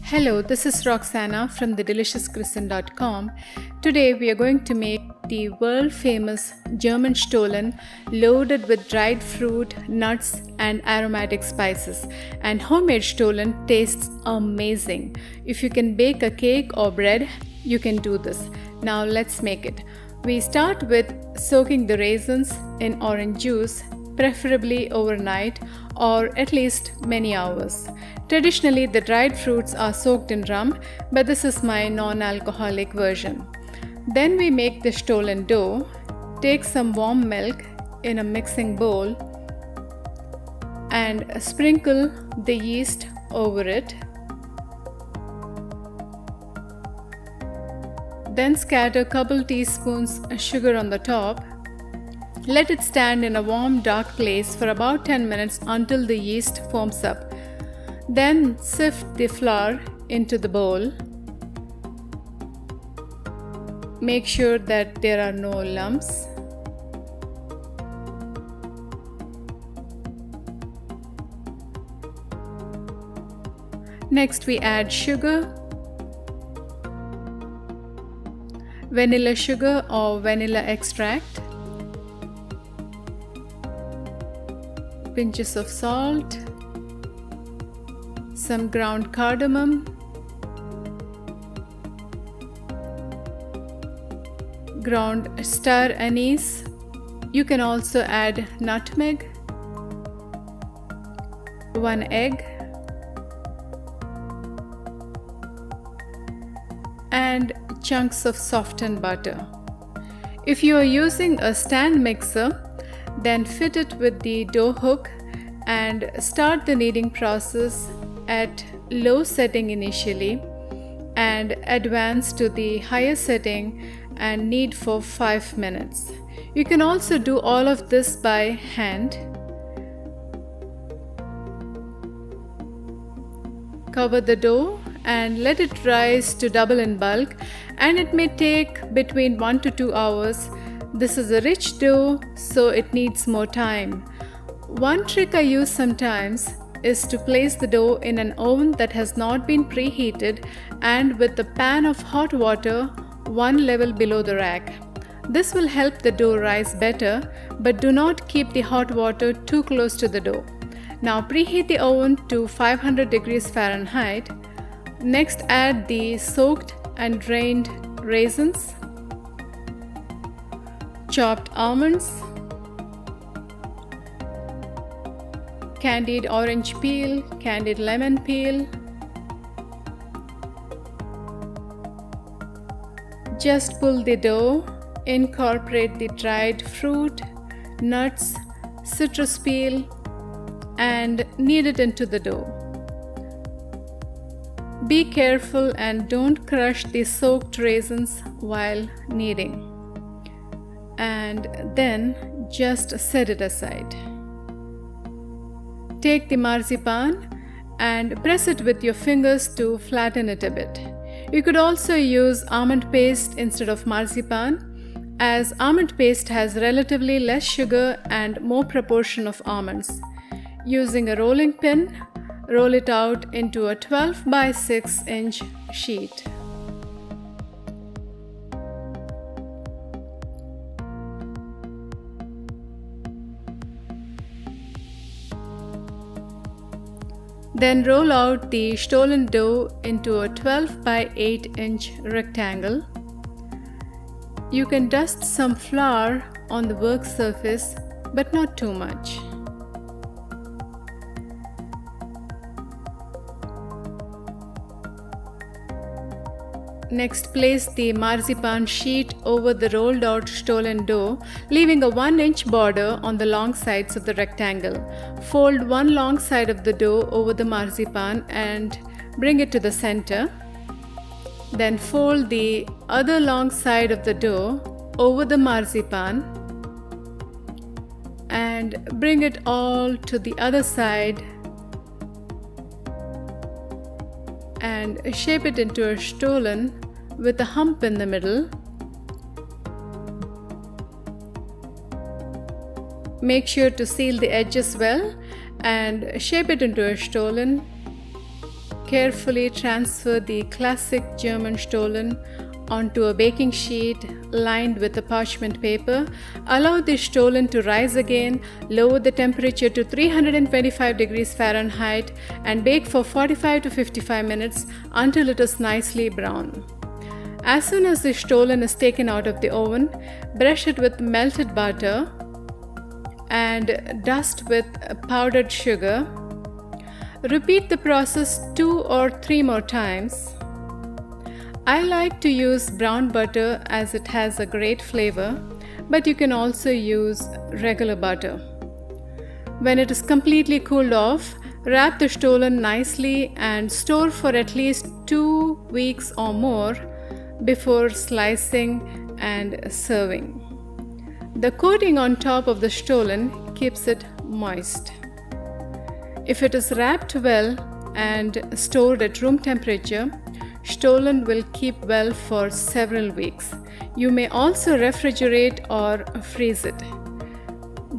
Hello, this is Roxana from thedeliciouschristen.com. Today we are going to make the world famous German Stollen loaded with dried fruit, nuts and aromatic spices. And homemade Stollen tastes amazing. If you can bake a cake or bread, you can do this. Now let's make it. We start with soaking the raisins in orange juice, preferably overnight or at least many hours. Traditionally, the dried fruits are soaked in rum, but this is my non-alcoholic version. Then we make the Stollen dough. Take some warm milk in a mixing bowl and sprinkle the yeast over it. Then scatter a couple teaspoons sugar on the top. Let it stand in a warm, dark place for about 10 minutes until the yeast foams up. Then sift the flour into the bowl. Make sure that there are no lumps. Next, we add sugar, vanilla sugar or vanilla extract, pinches of salt, some ground cardamom, ground star anise. You can also add nutmeg, 1 egg, and chunks of softened butter. If you are using a stand mixer, then fit it with the dough hook and start the kneading process at low setting initially and advance to the higher setting and knead for 5 minutes. You can also do all of this by hand. Cover the dough and let it rise to double in bulk, and it may take between 1 to 2 hours. This is a rich dough, so it needs more time. One trick I use sometimes is to place the dough in an oven that has not been preheated and with a pan of hot water 1 level below the rack. This will help the dough rise better, but do not keep the hot water too close to the dough. Now preheat the oven to 500 degrees Fahrenheit. Next, add the soaked and drained raisins, chopped almonds, candied orange peel, candied lemon peel. Just pull the dough, incorporate the dried fruit, nuts, citrus peel, and knead it into the dough. Be careful and don't crush the soaked raisins while kneading. And then just set it aside. Take the marzipan and press it with your fingers to flatten it a bit. You could also use almond paste instead of marzipan, as almond paste has relatively less sugar and more proportion of almonds. Using a rolling pin, roll it out into a 12 by 6 inch sheet. Then roll out the Stollen dough into a 12 by 8 inch rectangle. You can dust some flour on the work surface, but not too much. Next, place the marzipan sheet over the rolled out Stollen dough, leaving a 1 inch border on the long sides of the rectangle. Fold one long side of the dough over the marzipan and bring it to the center. Then fold the other long side of the dough over the marzipan and bring it all to the other side and shape it into a Stollen with a hump in the middle. Make sure to seal the edges well and shape it into a Stollen Carefully transfer the classic German Stollen onto a baking sheet lined with a parchment paper. Allow the Stollen to rise again, lower the temperature to 325 degrees Fahrenheit and bake for 45 to 55 minutes until it is nicely brown. As soon as the Stollen is taken out of the oven, brush it with melted butter and dust with powdered sugar. Repeat the process 2 or 3 more times. I like to use brown butter as it has a great flavor, but you can also use regular butter. When it is completely cooled off, wrap the Stollen nicely and store for at least 2 weeks or more before slicing and serving. The coating on top of the Stollen keeps it moist. If it is wrapped well and stored at room temperature, Stollen will keep well for several weeks. You may also refrigerate or freeze it.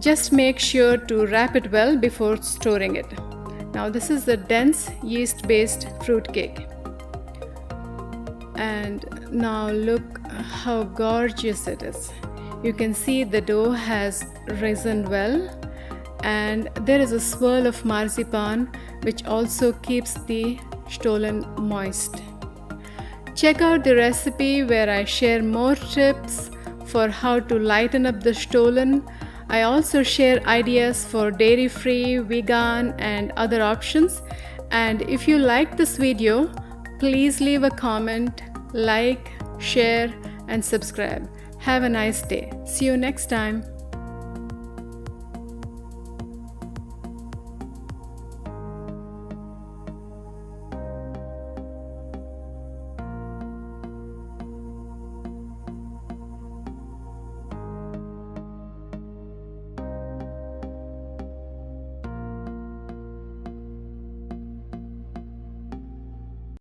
Just make sure to wrap it well before storing it. Now this is the dense yeast-based fruit cake. And now look how gorgeous it is. You can see the dough has risen well, and there is a swirl of marzipan which also keeps the Stollen moist. Check out the recipe where I share more tips for how to lighten up the Stollen. I also share ideas for dairy-free, vegan and other options. And if you like this video, please leave a comment, like, share and subscribe. Have a nice day. See you next time.